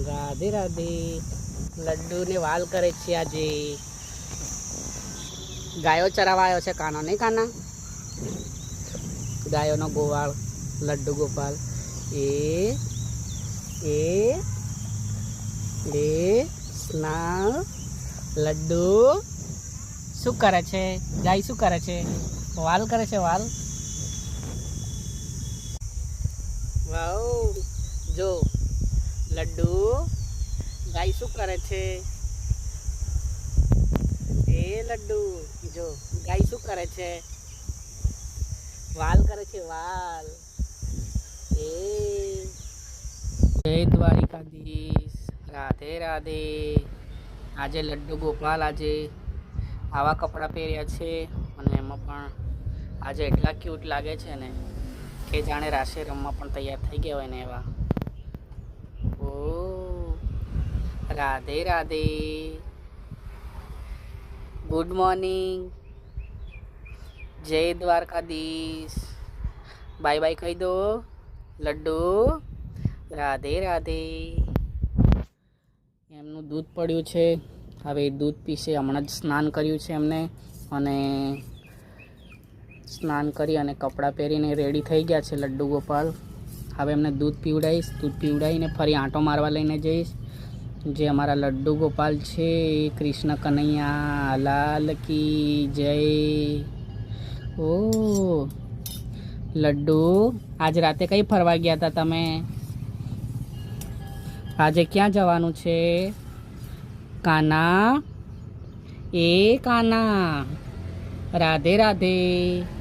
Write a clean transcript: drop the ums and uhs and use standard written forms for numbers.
રાધે રાધે. લડ્ડુને વાલ કરે છે આજે. ગાયો ચરાવવા આવ્યો છે કાનો, નહીં કાના? ગાયોનો ગોવાળ લડ્ડુ ગોપાલ. એ સ્નાન. લડ્ડુ શું કરે છે? ગાય શું કરે છે? વાલ કરે છે, વાલ. વાવ, જો લડ્ડુ ગાય શું કરે છે? એ લડ્ડુ જો ગાય શું કરે છે? વાલ કરે છે, વાલ. એ જય દ્વારિકાધીશ. રાધે રાધે. આજે લડ્ડુ ગોપાલ આજે આવા કપડાં પહેર્યા છે અને એમાં પણ આજે એટલા ક્યુટ લાગે છે ને કે જાણે રાસે રમવા પણ તૈયાર થઈ ગયા હોય ને એવા. ઓ રાધે રાધે. Good morning. જય દ્વારકાધીશ. બાય બાય કહી દો લડ્ડુ. રાધે રાધે. એમનું દૂધ પડ્યું છે, હવે દૂધ પીશે. હમણાં જ સ્નાન કર્યું છે એમને, અને સ્નાન કરી અને કપડાં પહેરીને રેડી થઈ ગયા છે લડ્ડુ ગોપાલ. હવે એમને દૂધ પીવડાવીશ. દૂધ પીવડાવીને ફરી આંટો મારવા લઈને જઈશ. જે અમારા લડ્ડુ ગોપાલ છે, કૃષ્ણ કનૈયા લાલ કી જય. ઓ લડ્ડુ, આજ રાતે કઈ ફરવા ગયા હતા તમે? આજે ક્યાં જવાનું છે કાના? એ કાના રાધે રાધે.